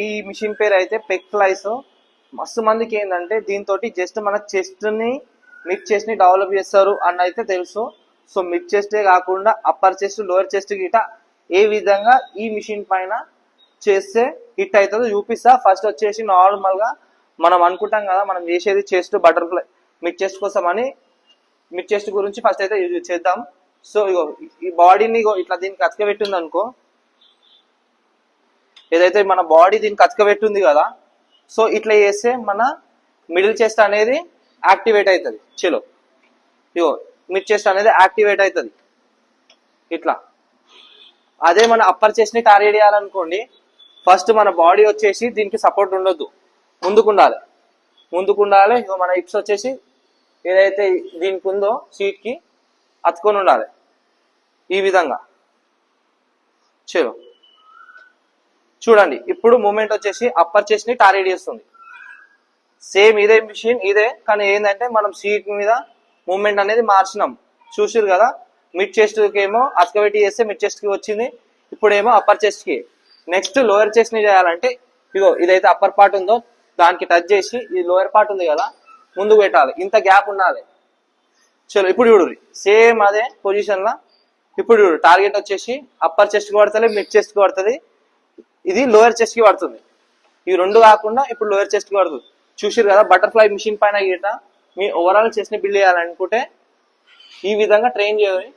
ఈ మిషన్ పేరు అయితే పెక్ ఫ్లైస్. మస్తు మందికి ఏంటంటే దీంతో జస్ట్ మన చెస్ట్ ని మిడ్ చెస్ట్ ని డెవలప్ చేస్తారు అని అయితే తెలుసు. సో మిడ్ చెస్టే కాకుండా అప్పర్ చెస్ట్, లోయర్ చెస్ట్ గిట ఏ విధంగా ఈ మిషన్ పైన చేస్తే హిట్ అవుతుందో చూపిస్తా. ఫస్ట్ వచ్చేసి నార్మల్ గా మనం అనుకుంటాం కదా మనం చేసేది చెస్ట్ బటర్ఫ్లై మిడ్ చెస్ట్ కోసం అని, మిడ్ చెస్ట్ గురించి ఫస్ట్ అయితే చేద్దాం. సో ఇగో ఈ బాడీని ఇట్లా దీనికి అతకబెట్టింది అనుకో, ఏదైతే మన బాడీ దీనికి అతకబెట్టింది కదా, సో ఇట్లా చేస్తే మన మిడిల్ చెస్ట్ అనేది యాక్టివేట్ అవుతుంది. చలో ఇగో మిడ్ చెస్ట్ అనేది యాక్టివేట్ అవుతుంది ఇట్లా. అదే మన అప్పర్ చెస్ట్ ని టార్గెట్ చేయాలనుకోండి, ఫస్ట్ మన బాడీ వచ్చేసి దీనికి సపోర్ట్ ఉండొద్దు, ముందుకుండాలి. ఇగో మన హిప్స్ వచ్చేసి ఏదైతే దీనికి ఉందో సీట్ కి అతుకొని ఉండాలి ఈ విధంగా. చలో చూడండి, ఇప్పుడు మూమెంట్ వచ్చేసి అప్పర్ చెస్ట్ ని టార్గెట్ చేస్తుంది. సేమ్ ఇదే మిషన్ ఇదే, కానీ ఏంటంటే మనం సీట్ మీద మూమెంట్ అనేది మార్చినాం. చూసారు కదా, మిడ్ చెస్ట్ కి ఏమో అతకబెట్టి చేస్తే మిడ్ చెస్ట్ కి వచ్చింది, ఇప్పుడేమో అప్పర్ చెస్ట్ కి. నెక్స్ట్ లోయర్ చెస్ట్ ని చేయాలంటే ఇగో ఇదైతే అప్పర్ పార్ట్ ఉందో దానికి టచ్ చేసి ఈ లోయర్ పార్ట్ ఉంది కదా ముందుకు పెట్టాలి, ఇంత గ్యాప్ ఉండాలి. చలో ఇప్పుడు చూడు, సేమ్ అదే పొజిషన్ లా ఇప్పుడు చూడు, టార్గెట్ వచ్చేసి అప్పర్ చెస్ట్ కి పడుతుంది, మిడ్ చెస్ట్ కి పడుతుంది, ఇది లోయర్ చెస్ట్ కి పడుతుంది. ఇవి రెండు కాకుండా ఇప్పుడు లోయర్ చెస్ట్ కి పడుతుంది. చూసారు కదా, బటర్ఫ్లై మిషన్ పైన గిట మీ ఓవరాల్ చెస్ట్ ని బిల్డ్ చేయాలనుకుంటే ఈ విధంగా ట్రైన్ చేయాలి.